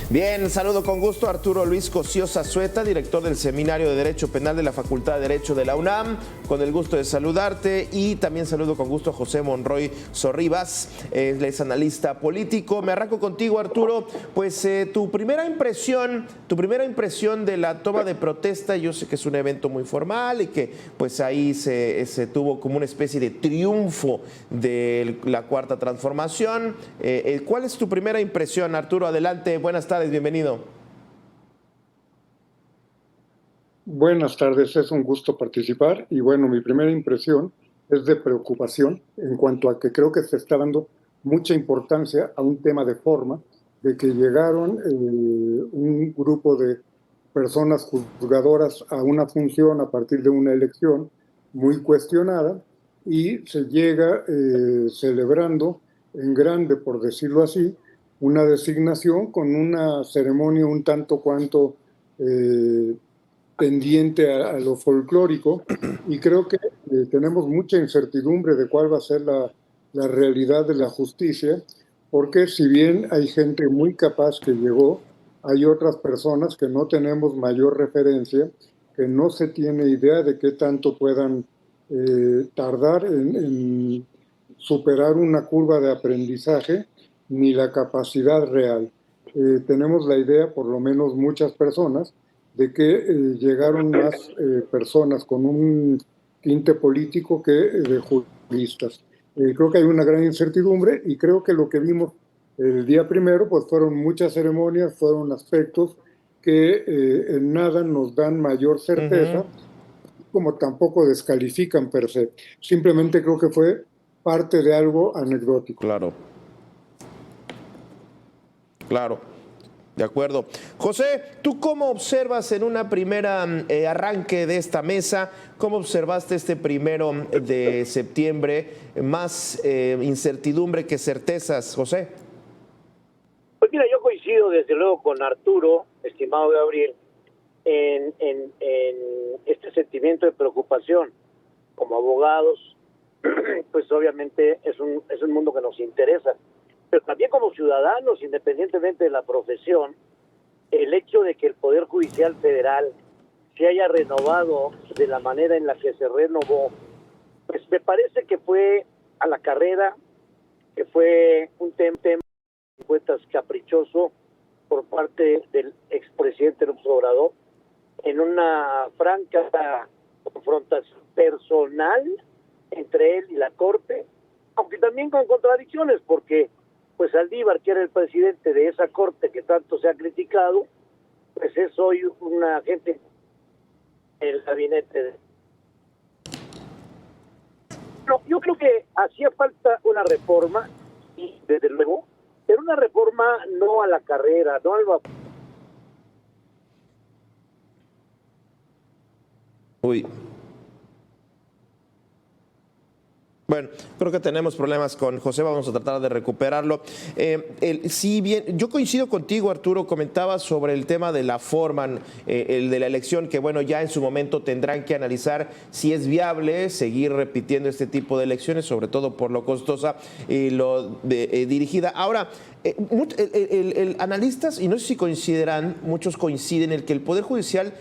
Bien, saludo con gusto a Arturo Luis Cosío Zazueta, director del Seminario de Derecho Penal de la Facultad de Derecho de la UNAM. Con el gusto de saludarte y también saludo con gusto a José Monroy Sorribas, él es analista político. Me arranco contigo, Arturo. Pues tu primera impresión de la toma de protesta. Yo sé que es un evento muy formal y que pues ahí se tuvo como una especie de triunfo de la Cuarta Transformación. ¿Cuál es tu primera impresión, Arturo? Adelante, buenas tardes, bienvenido. Buenas tardes, es un gusto participar y bueno, mi primera impresión es de preocupación en cuanto a que creo que se está dando mucha importancia a un tema de forma, de que llegaron un grupo de personas juzgadoras a una función a partir de una elección muy cuestionada y se llega celebrando en grande, por decirlo así, una designación con una ceremonia un tanto cuanto pendiente a lo folclórico, y creo que tenemos mucha incertidumbre de cuál va a ser la realidad de la justicia, porque si bien hay gente muy capaz que llegó, hay otras personas que no tenemos mayor referencia, que no se tiene idea de qué tanto puedan tardar en superar una curva de aprendizaje, ni la capacidad real. Tenemos la idea, por lo menos muchas personas, de que llegaron más personas con un tinte político que de juristas. Creo que hay una gran incertidumbre y creo que lo que vimos el día primero pues fueron muchas ceremonias, fueron aspectos que en nada nos dan mayor certeza, como tampoco descalifican per se. Simplemente creo que fue parte de algo anecdótico. Claro. Claro. De acuerdo. José, ¿tú cómo observas en una primera arranque de esta mesa, cómo observaste este 1 de septiembre? Más incertidumbre que certezas, José. Pues mira, yo coincido desde luego con Arturo, estimado Gabriel, en este sentimiento de preocupación. Como abogados, pues obviamente es un mundo que nos interesa. Pero también como ciudadanos, independientemente de la profesión, el hecho de que el Poder Judicial Federal se haya renovado de la manera en la que se renovó, pues me parece que fue a la carrera, que fue un tema de cuentas caprichoso por parte del expresidente López Obrador, en una franca confrontación personal entre él y la Corte, aunque también con contradicciones, porque pues Saldívar, que era el presidente de esa corte que tanto se ha criticado, pues es hoy un agente del gabinete de... No, yo creo que hacía falta una reforma, y desde luego, pero una reforma no a la carrera, no al vapor. Uy. Bueno, creo que tenemos problemas con José, vamos a tratar de recuperarlo. Sí, bien, yo coincido contigo, Arturo, comentabas sobre el tema de la forma, el de la elección, que bueno, ya en su momento tendrán que analizar si es viable seguir repitiendo este tipo de elecciones, sobre todo por lo costosa y lo dirigida. Ahora, analistas, y no sé si coincidirán, muchos coinciden en que el Poder Judicial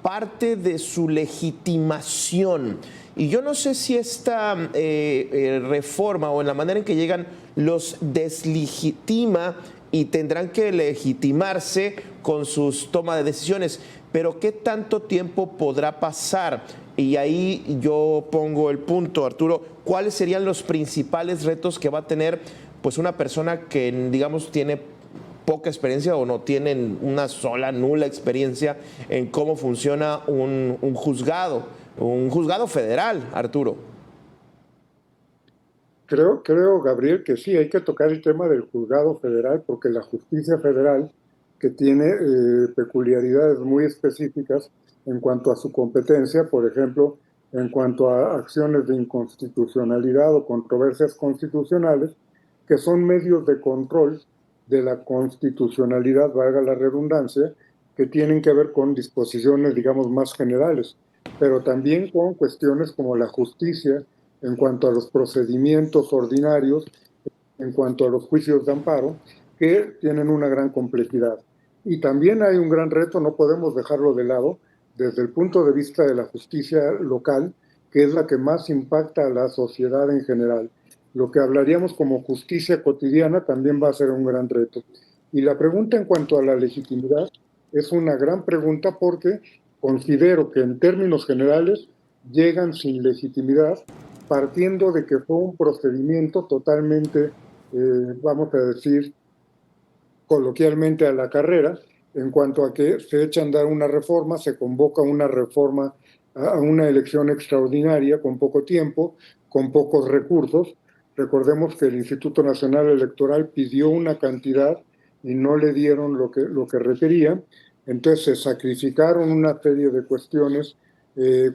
parte de su legitimación. Y yo no sé si esta reforma o en la manera en que llegan los deslegitima y tendrán que legitimarse con sus tomas de decisiones. Pero ¿qué tanto tiempo podrá pasar? Y ahí yo pongo el punto, Arturo, ¿cuáles serían los principales retos que va a tener pues una persona que, digamos, tiene poca experiencia o no tienen una sola, nula experiencia en cómo funciona un juzgado federal, Arturo? Creo, Gabriel, que sí, hay que tocar el tema del juzgado federal, porque la justicia federal, que tiene peculiaridades muy específicas en cuanto a su competencia, por ejemplo, en cuanto a acciones de inconstitucionalidad o controversias constitucionales, que son medios de control de la constitucionalidad, valga la redundancia, que tienen que ver con disposiciones, digamos, más generales, pero también con cuestiones como la justicia, en cuanto a los procedimientos ordinarios, en cuanto a los juicios de amparo, que tienen una gran complejidad. Y también hay un gran reto, no podemos dejarlo de lado, desde el punto de vista de la justicia local, que es la que más impacta a la sociedad en general. Lo que hablaríamos como justicia cotidiana también va a ser un gran reto. Y la pregunta en cuanto a la legitimidad es una gran pregunta porque considero que en términos generales llegan sin legitimidad, partiendo de que fue un procedimiento totalmente, vamos a decir, coloquialmente a la carrera, en cuanto a que se echa a andar una reforma, se convoca una reforma a una elección extraordinaria con poco tiempo, con pocos recursos. Recordemos que el Instituto Nacional Electoral pidió una cantidad y no le dieron lo que requería. Entonces se sacrificaron una serie de cuestiones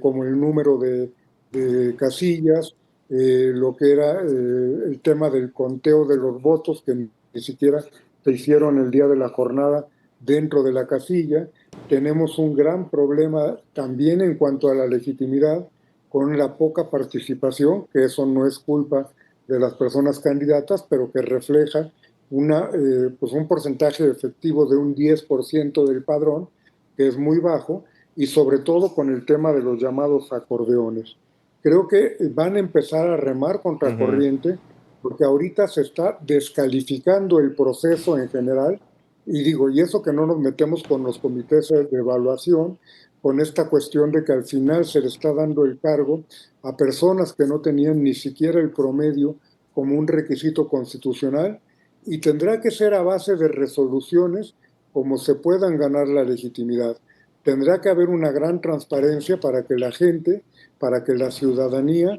como el número de casillas, lo que era el tema del conteo de los votos, que ni siquiera se hicieron el día de la jornada dentro de la casilla. Tenemos un gran problema también en cuanto a la legitimidad con la poca participación, que eso no es culpa de las personas candidatas, pero que refleja pues un porcentaje efectivo de un 10% del padrón, que es muy bajo, y sobre todo con el tema de los llamados acordeones. Creo que van a empezar a remar contra corriente, porque ahorita se está descalificando el proceso en general, y digo, y eso que no nos metemos con los comités de evaluación, con esta cuestión de que al final se le está dando el cargo a personas que no tenían ni siquiera el promedio como un requisito constitucional, y tendrá que ser a base de resoluciones como se puedan ganar la legitimidad. Tendrá que haber una gran transparencia para que la gente, para que la ciudadanía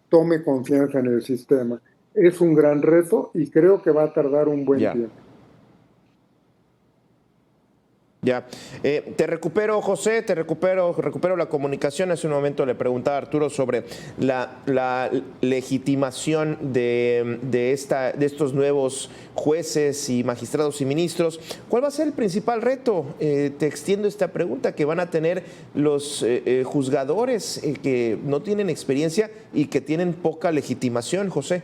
tome confianza en el sistema. Es un gran reto y creo que va a tardar un buen tiempo. Ya, te recupero, José, recupero la comunicación. Hace un momento le preguntaba a Arturo sobre la legitimación de estos nuevos jueces y magistrados y ministros. ¿Cuál va a ser el principal reto? Te extiendo esta pregunta que van a tener los juzgadores que no tienen experiencia y que tienen poca legitimación, José.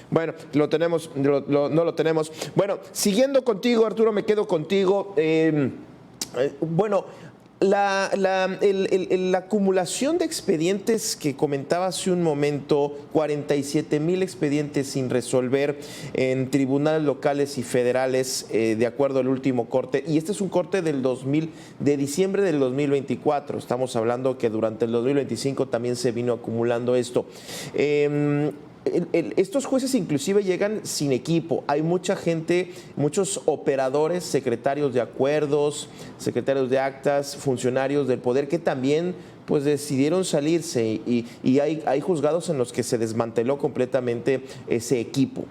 Bueno, lo tenemos, no lo tenemos. Bueno, siguiendo contigo, Arturo, me quedo contigo. Bueno, la acumulación de expedientes que comentaba hace un momento, 47,000 expedientes sin resolver en tribunales locales y federales, de acuerdo al último corte. Y este es un corte de diciembre del 2024. Estamos hablando que durante el 2025 también se vino acumulando esto. Estos jueces inclusive llegan sin equipo. Hay mucha gente, muchos operadores, secretarios de acuerdos, secretarios de actas, funcionarios del poder que también pues decidieron salirse y hay juzgados en los que se desmanteló completamente ese equipo.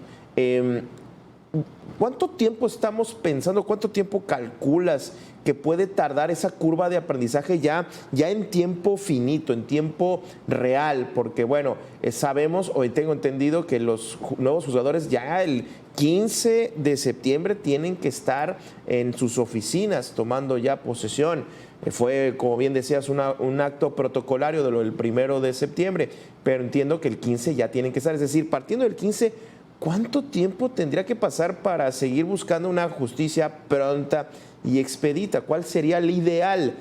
¿Cuánto tiempo estamos pensando, cuánto tiempo calculas que puede tardar esa curva de aprendizaje ya en tiempo finito, en tiempo real? Porque bueno, sabemos, hoy tengo entendido que los nuevos juzgadores ya el 15 de septiembre tienen que estar en sus oficinas tomando ya posesión. Fue, como bien decías, un acto protocolario de lo del 1 de septiembre, pero entiendo que el 15 ya tienen que estar. Es decir, partiendo del 15, ¿cuánto tiempo tendría que pasar para seguir buscando una justicia pronta y expedita? ¿Cuál sería el ideal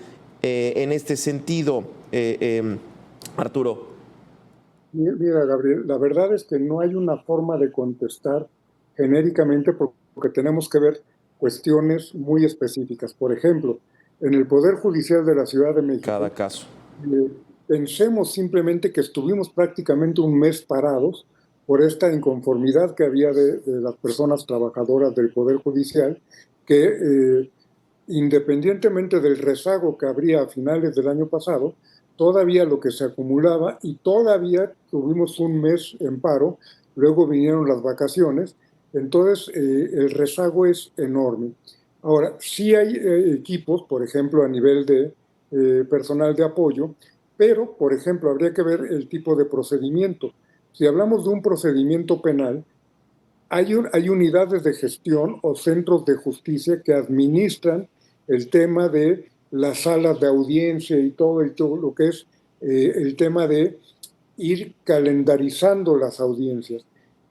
en este sentido, Arturo? Mira, Gabriel, la verdad es que no hay una forma de contestar genéricamente porque tenemos que ver cuestiones muy específicas. Por ejemplo, en el Poder Judicial de la Ciudad de México, cada caso. Pensemos simplemente que estuvimos prácticamente un mes parados por esta inconformidad que había de las personas trabajadoras del Poder Judicial, que independientemente del rezago que habría a finales del año pasado, todavía lo que se acumulaba, y todavía tuvimos un mes en paro, luego vinieron las vacaciones, entonces el rezago es enorme. Ahora, sí hay equipos, por ejemplo, a nivel de personal de apoyo, pero, por ejemplo, habría que ver el tipo de procedimiento. Si hablamos de un procedimiento penal, hay unidades de gestión o centros de justicia que administran el tema de las salas de audiencia y todo lo que es el tema de ir calendarizando las audiencias,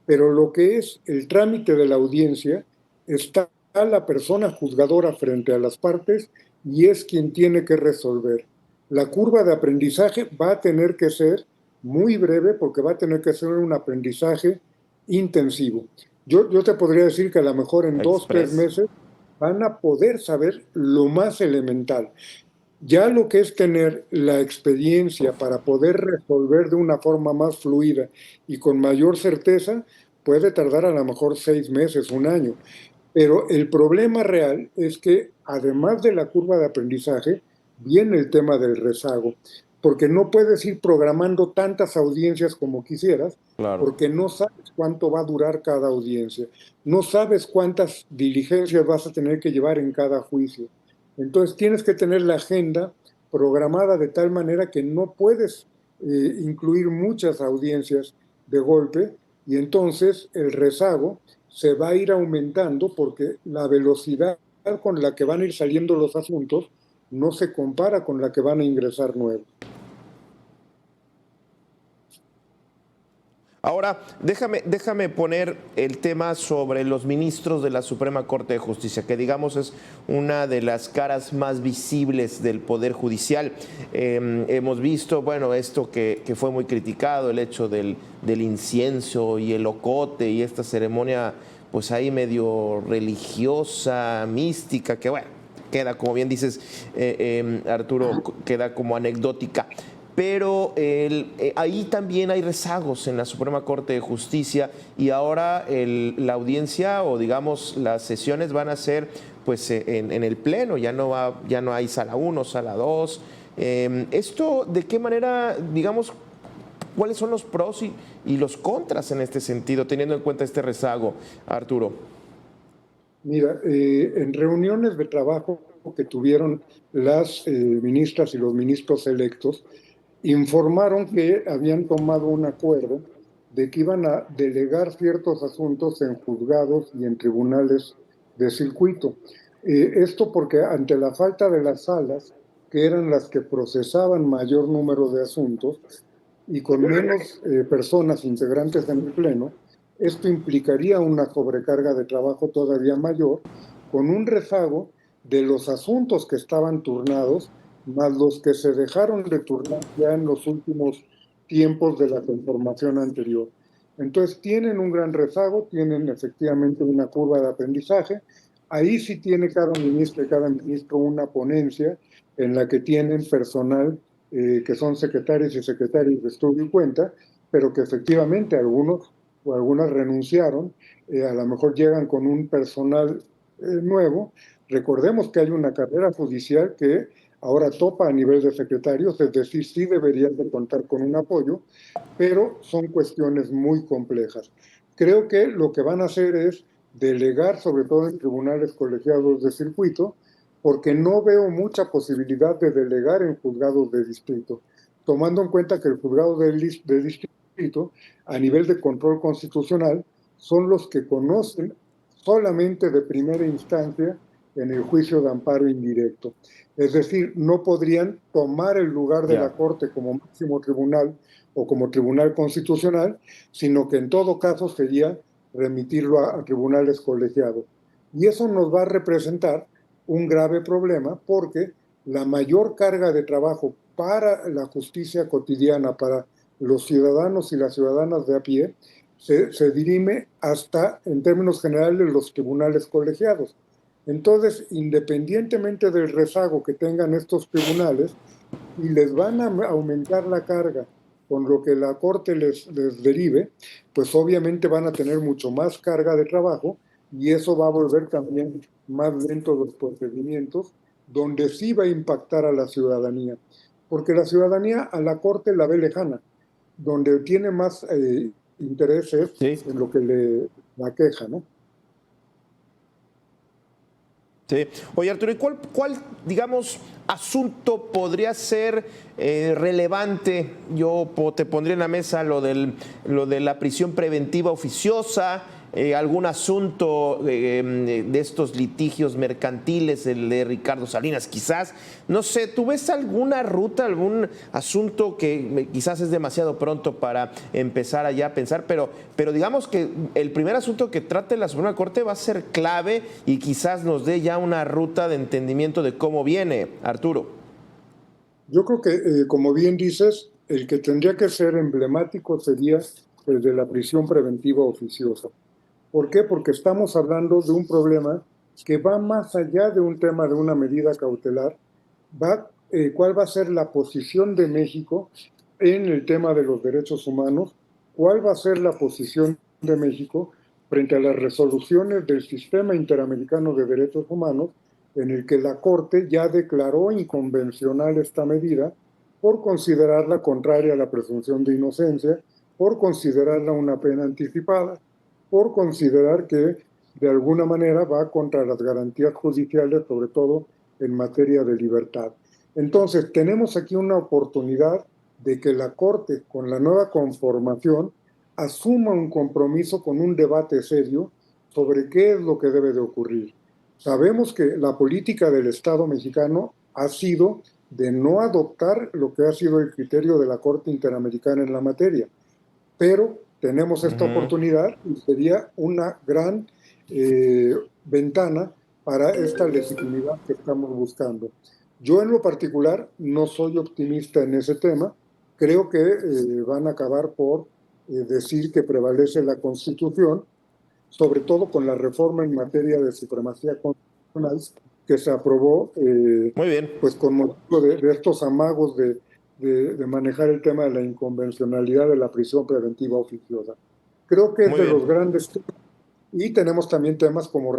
pero lo que es el trámite de la audiencia está la persona juzgadora frente a las partes y es quien tiene que resolver. La curva de aprendizaje va a tener que ser muy breve porque va a tener que ser un aprendizaje intensivo. Yo te podría decir que a lo mejor en 2 o 3 meses van a poder saber lo más elemental. Ya lo que es tener la experiencia para poder resolver de una forma más fluida y con mayor certeza, puede tardar a lo mejor 6 meses, un año. Pero el problema real es que además de la curva de aprendizaje, viene el tema del rezago, porque no puedes ir programando tantas audiencias como quisieras, Claro. porque no sabes cuánto va a durar cada audiencia, no sabes cuántas diligencias vas a tener que llevar en cada juicio. Entonces tienes que tener la agenda programada de tal manera que no puedes incluir muchas audiencias de golpe y entonces el rezago se va a ir aumentando porque la velocidad con la que van a ir saliendo los asuntos no se compara con la que van a ingresar nuevos. Ahora, déjame poner el tema sobre los ministros de la Suprema Corte de Justicia, que digamos es una de las caras más visibles del Poder Judicial. Hemos visto, bueno, esto que fue muy criticado, el hecho del incienso y el ocote y esta ceremonia, pues ahí medio religiosa, mística, que bueno, queda, como bien dices, Arturo, queda como anecdótica. Pero ahí también hay rezagos en la Suprema Corte de Justicia y ahora la audiencia o digamos las sesiones van a ser pues en el Pleno, ya no hay sala 1, sala 2. ¿Esto de qué manera, digamos, cuáles son los pros y los contras en este sentido, teniendo en cuenta este rezago, Arturo? Mira, en reuniones de trabajo que tuvieron las ministras y los ministros electos, informaron que habían tomado un acuerdo de que iban a delegar ciertos asuntos en juzgados y en tribunales de circuito. Esto porque ante la falta de las salas, que eran las que procesaban mayor número de asuntos, y con menos personas integrantes en el Pleno, esto implicaría una sobrecarga de trabajo todavía mayor, con un rezago de los asuntos que estaban turnados más los que se dejaron de turnar ya en los últimos tiempos de la conformación anterior. Entonces tienen un gran rezago, tienen efectivamente una curva de aprendizaje. Ahí sí tiene cada ministro una ponencia en la que tienen personal que son secretarios y secretarias de estudio y cuenta, pero que efectivamente algunos o algunas renunciaron, a lo mejor llegan con un personal nuevo. Recordemos que hay una carrera judicial que ahora topa a nivel de secretarios, es decir, sí deberían de contar con un apoyo, pero son cuestiones muy complejas. Creo que lo que van a hacer es delegar, sobre todo en tribunales colegiados de circuito, porque no veo mucha posibilidad de delegar en juzgados de distrito, tomando en cuenta que el juzgado de distrito, a nivel de control constitucional, son los que conocen solamente de primera instancia en el juicio de amparo indirecto. Es decir, no podrían tomar el lugar de la Corte como máximo tribunal o como tribunal constitucional, sino que en todo caso sería remitirlo a tribunales colegiados. Y eso nos va a representar un grave problema porque la mayor carga de trabajo para la justicia cotidiana, para los ciudadanos y las ciudadanas de a pie, se dirime hasta, en términos generales, los tribunales colegiados. Entonces, independientemente del rezago que tengan estos tribunales, y les van a aumentar la carga con lo que la Corte les derive, pues obviamente van a tener mucho más carga de trabajo y eso va a volver también más lento los procedimientos, donde sí va a impactar a la ciudadanía. Porque la ciudadanía a la Corte la ve lejana, donde tiene más intereses en lo que la queja, ¿no? Sí. Oye, Arturo, ¿y cuál, digamos, asunto podría ser relevante? Yo te pondría en la mesa lo de la prisión preventiva oficiosa, algún asunto de estos litigios mercantiles, el de Ricardo Salinas quizás. No sé, ¿tú ves alguna ruta, algún asunto que quizás es demasiado pronto para empezar allá a pensar, pero digamos que el primer asunto que trate la Suprema Corte va a ser clave y quizás nos dé ya una ruta de entendimiento de cómo viene, Arturo? Yo creo que, como bien dices, el que tendría que ser emblemático sería el de la prisión preventiva oficiosa. ¿Por qué? Porque estamos hablando de un problema que va más allá de un tema de una medida cautelar. ¿Cuál va a ser la posición de México en el tema de los derechos humanos? ¿Cuál va a ser la posición de México frente a las resoluciones del Sistema Interamericano de Derechos Humanos, en el que la Corte ya declaró inconvencional esta medida por considerarla contraria a la presunción de inocencia, por considerarla una pena anticipada, por considerar que de alguna manera va contra las garantías judiciales, sobre todo en materia de libertad? Entonces, tenemos aquí una oportunidad de que la Corte, con la nueva conformación, asuma un compromiso con un debate serio sobre qué es lo que debe de ocurrir. Sabemos que la política del Estado mexicano ha sido de no adoptar lo que ha sido el criterio de la Corte Interamericana en la materia, pero tenemos esta oportunidad y sería una gran ventana para esta legitimidad que estamos buscando. Yo en lo particular no soy optimista en ese tema. Creo que van a acabar por decir que prevalece la Constitución, sobre todo con la reforma en materia de supremacía constitucional que se aprobó, Muy bien. pues con motivo de estos amagos de manejar el tema de la inconvencionalidad de la prisión preventiva oficiosa. Creo que es de los grandes temas. Y tenemos también temas como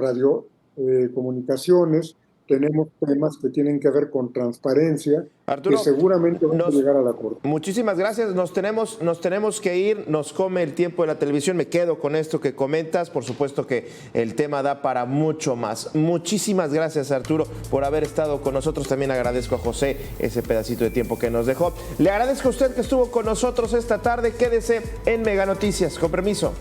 comunicaciones, tenemos temas que tienen que ver con transparencia, Arturo, que seguramente van a llegar a la Corte. Muchísimas gracias. Nos tenemos que ir, nos come el tiempo de la televisión. Me quedo con esto que comentas. Por supuesto que el tema da para mucho más. Muchísimas gracias, Arturo, por haber estado con nosotros. También agradezco a José ese pedacito de tiempo que nos dejó. Le agradezco a usted que estuvo con nosotros esta tarde. Quédese en Mega Noticias. Con permiso.